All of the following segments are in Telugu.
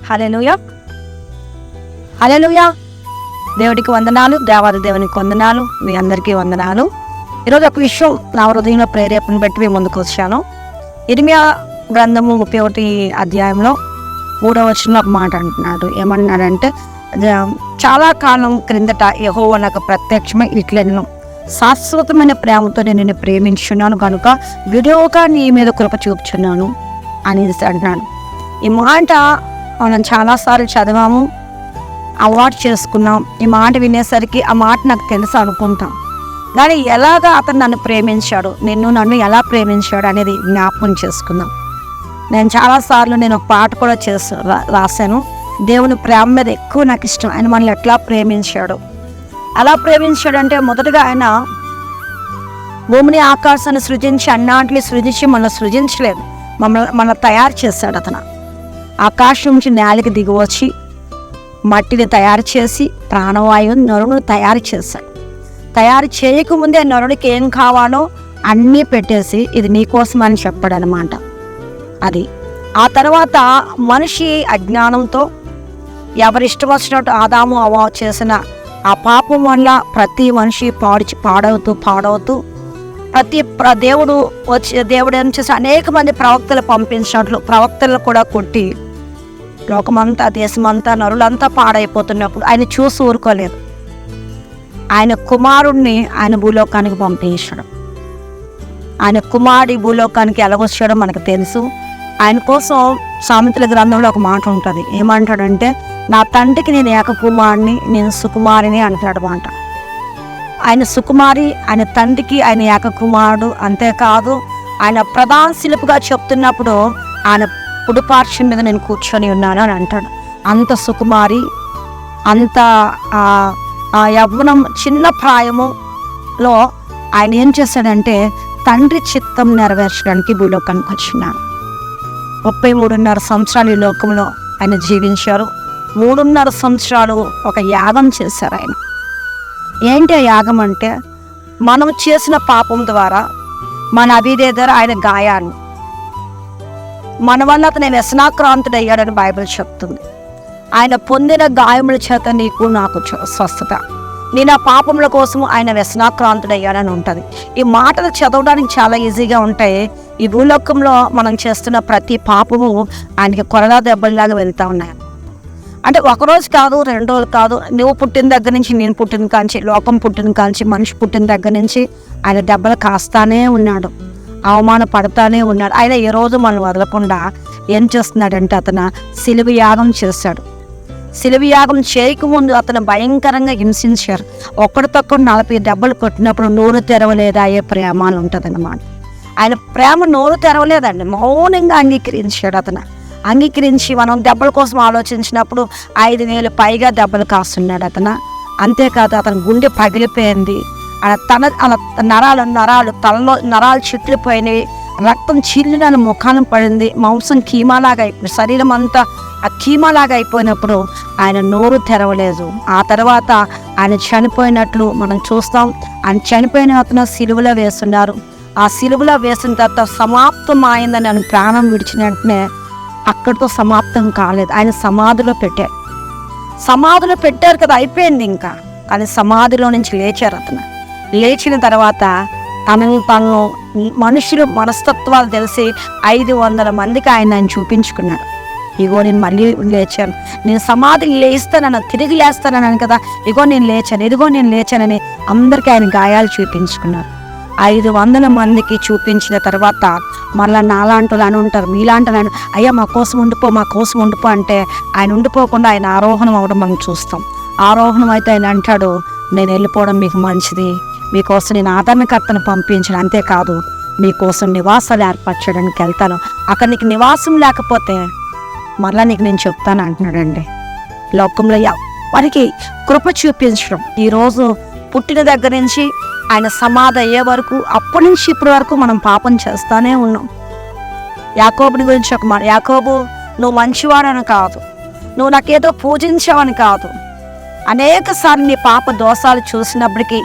హల్లెలూయా, హల్లెలూయా. దేవుడికి వందనాలు, దేవాది దేవునికి వందనాలు, మీ అందరికీ వందనాలు. ఈరోజు ఒక విషయం నా హృదయంలో ప్రేరేపణ పెట్టి మీ ముందుకు వచ్చాను. ఇర్మియా గ్రంథము 31 అధ్యాయంలో 3వ వచనంలో ఒక మాట అంటున్నాడు. ఏమన్నాడంటే, చాలా కాలం క్రిందట యెహోవా నాకు ప్రత్యక్షమై ఇట్లనెను, శాశ్వతమైన ప్రేమతో నేను నిన్ను ప్రేమించున్నాను కనుక విడువగా నీ మీద కృప చూపుచున్నాను అనేసి అంటున్నాను. ఈ మాట మనం చాలాసార్లు చదివాము, అవార్డు చేసుకున్నాం. ఈ మాట వినేసరికి ఆ మాట నాకు తెలుసు అనుకుంటాం. కానీ ఎలాగా అతను నన్ను ప్రేమించాడు, నన్ను ఎలా ప్రేమించాడు అనేది జ్ఞాపకం చేసుకుందాం. నేను చాలాసార్లు ఒక పాట కూడా రాశాను. దేవుని ప్రేమ మీద ఎక్కువ నాకు ఇష్టం. ఆయన మనల్ని ఎట్లా ప్రేమించాడు, ఎలా ప్రేమించాడంటే, మొదటగా ఆయన భూమిని ఆకాశాన్ని సృజించి అన్నాటిని సృజించి మనల్ని సృజించలేదు, మనల్ని తయారు చేశాడు. అతను ఆకాశం నుంచి నేలకి దిగివచ్చి మట్టిని తయారు చేసి ప్రాణవాయువుని నరుని తయారు చేశాడు. తయారు చేయకముందే నరుడికి ఏం కావాలో అన్నీ పెట్టేసి ఇది నీకోసం అని చెప్పాడు అనమాట. అది ఆ తర్వాత మనిషి అజ్ఞానంతో ఎవరిష్టం వచ్చినట్టు ఆదాము అవ్వ చేసిన ఆ పాపం వల్ల ప్రతి మనిషి పాడవుతూ దేవుడు ఏం చేసి అనేక మంది ప్రవక్తలు పంపించినట్లు ప్రవక్తలను కూడా కొట్టి లోకమంతా దేశమంతా నరులంతా పాడైపోతున్నప్పుడు ఆయన చూసి ఊరుకోలేదు. ఆయన కుమారుడిని ఆయన భూలోకానికి పంపించాడు. ఆయన కుమారుడి భూలోకానికి ఎలాగొచ్చాడో మనకు తెలుసు. ఆయన కోసం సామెతల గ్రంథంలో ఒక మాట ఉంటుంది. ఏమంటాడంటే, నా తండ్రికి నేను ఏకకుమారుని, నేను సుకుమారిని అంటాడు మాట. ఆయన సుకుమారి, ఆయన తండ్రికి ఆయన ఏకకుమారుడు. అంతేకాదు, ఆయన ప్రధాన శిల్పుగా చెప్తున్నప్పుడు ఆయన కుడిపార్శ్వం మీద నేను కూర్చొని ఉన్నాను అని అంటాడు. అంత సుకుమారి, అంత యవ్వనం, చిన్న ప్రాయములో ఆయన ఏం చేశాడంటే తండ్రి చిత్తం నెరవేర్చడానికి భూలోకానికి వచ్చినాడు. 33.5 సంవత్సరాలు ఈ లోకంలో ఆయన జీవించారు. 3.5 సంవత్సరాలు ఒక యాగం చేశారు ఆయన. ఏంటి ఆ యాగం అంటే, మనం చేసిన పాపం ద్వారా మన అవిధేయత ఆయన గాయాన్ని, మన వల్ల అతను వ్యసనాక్రాంతుడయ్యాడని బైబిల్ చెప్తుంది. ఆయన పొందిన గాయముల చేత నీకు నాకు స్వస్థత, నేను ఆ పాపముల కోసం ఆయన వ్యసనాక్రాంతుడయ్యాడని ఉంటుంది. ఈ మాటలు చదవడానికి చాలా ఈజీగా ఉంటాయి. ఈ భూలోకంలో మనం చేస్తున్న ప్రతి పాపము ఆయనకి కొరడా దెబ్బలాగా వెళ్తూ ఉన్నాయి. అంటే ఒకరోజు కాదు, 2 రోజులు కాదు, నువ్వు పుట్టిన దగ్గర నుంచి, నేను పుట్టిన కాంచి, లోకం పుట్టిన కాంచి, మనిషి పుట్టిన దగ్గర నుంచి ఆయన దెబ్బలు కాస్తానే ఉన్నాడు, అవమాన పడతానే ఉన్నాడు. ఆయన ఏ రోజు మనం వదలకుండా ఏం చేస్తున్నాడంటే అతను శిలువ యాగం చేశాడు. శిలువ యాగం చేయకముందు అతను భయంకరంగా హింసించారు. ఒకరితొక్కడు 40 దెబ్బలు కొట్టినప్పుడు నోరు తెరవలేదా అయ్యే ప్రేమ అని ఉంటుంది అన్నమాట. ఆయన ప్రేమ నోరు తెరవలేదండి, మౌనంగా అంగీకరించాడు. అతను అంగీకరించి మనం దెబ్బల కోసం ఆలోచించినప్పుడు 5,000 పైగా దెబ్బలు కాస్తున్నాడు అతను. అంతేకాదు, అతని గుండె పగిలిపోయింది, నరాలు తలలో నరాలు చిట్లిపోయినాయి, రక్తం చిల్లిన ముఖానం పడింది, మాంసం కీమాలాగా అయిపోయింది, శరీరం అంతా ఆ కీమాలాగా అయిపోయినప్పుడు ఆయన నోరు తెరవలేదు. ఆ తర్వాత ఆయన చనిపోయినట్లు మనం చూస్తాం. ఆయన చనిపోయిన అతను సిలువలో వేస్తున్నారు. ఆ సిలువలో వేసిన తర్వాత సమాప్తం అయిందని ఆయన ప్రాణం విడిచిన వెంటనే అక్కడితో సమాప్తం కాలేదు. ఆయన సమాధిలో పెట్టారు కదా, అయిపోయింది ఇంకా. కానీ సమాధిలో నుంచి లేచారు. అతను లేచిన తర్వాత తను మనుషులు మనస్తత్వాలు తెలిసి 500 మందికి ఆయన చూపించుకున్నాడు. ఇగో నేను మళ్ళీ లేచాను, నేను సమాధిని లేస్తానని, తిరిగి లేస్తానని కదా, ఇగో నేను లేచాను, ఇదిగో నేను లేచానని అందరికీ ఆయన గాయాలు చూపించుకున్నారు. 500 మందికి చూపించిన తర్వాత మళ్ళీ నాలాంటి అని ఉంటారు, మీలాంటి అయ్యా మా కోసం ఉండిపో అంటే ఆయన ఉండిపోకుండా ఆయన ఆరోహణం అవ్వడం మనం చూస్తాం. ఆరోహణం అయితే ఆయన అంటాడు, నేను వెళ్ళిపోవడం మీకు మంచిది, మీకోసం నేను ఆదరణకర్తను పంపించాను, అంతేకాదు మీకోసం నివాసాలు ఏర్పరచడానికి వెళ్తాను, అక్కడ నీకు నివాసం లేకపోతే మరలా నీకు నేను చెప్తాను అంటున్నాడండి. లోకంలో ఎవరికి కృప చూపించడం, ఈరోజు పుట్టిన దగ్గర నుంచి ఆయన సమాధి అయ్యే వరకు, అప్పటి నుంచి ఇప్పటి వరకు మనం పాపం చేస్తానే ఉన్నాం. యాకోబుని గురించి ఒక మాట, యాకోబు నువ్వు మంచివాడని కాదు, నువ్వు నాకేదో పూజించావని కాదు, అనేక సార్లు నీ పాప దోషాలు చూసినప్పటికీ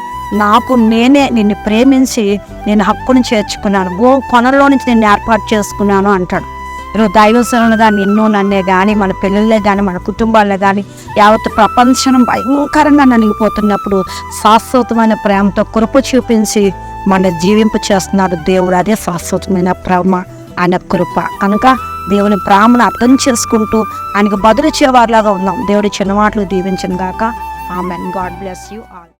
నేనే నిన్ను ప్రేమించి నేను హక్కును చేర్చుకున్నాను, కొనలో నుంచి నేను ఏర్పాటు చేసుకున్నాను అంటాడు. ఈరోజు దైవసేనలు కానీ ఎన్నో నన్నే కానీ మన పిల్లలే కానీ మన కుటుంబాలే కానీ యావత్ ప్రపంచం భయంకరంగా నలిగిపోతున్నప్పుడు శాశ్వతమైన ప్రేమతో కృప చూపించి మన జీవింపు చేస్తున్నాడు దేవుడు. అదే శాశ్వతమైన ప్రేమ, ఆయన కృప. కనుక దేవుని ప్రేమను అర్థం చేసుకుంటూ ఆయనకు బదులు ఇచ్చేవారిలాగా ఉన్నాం. దేవుడి చిన్న మాటలు దీవించను గాక. Amen. God bless you all.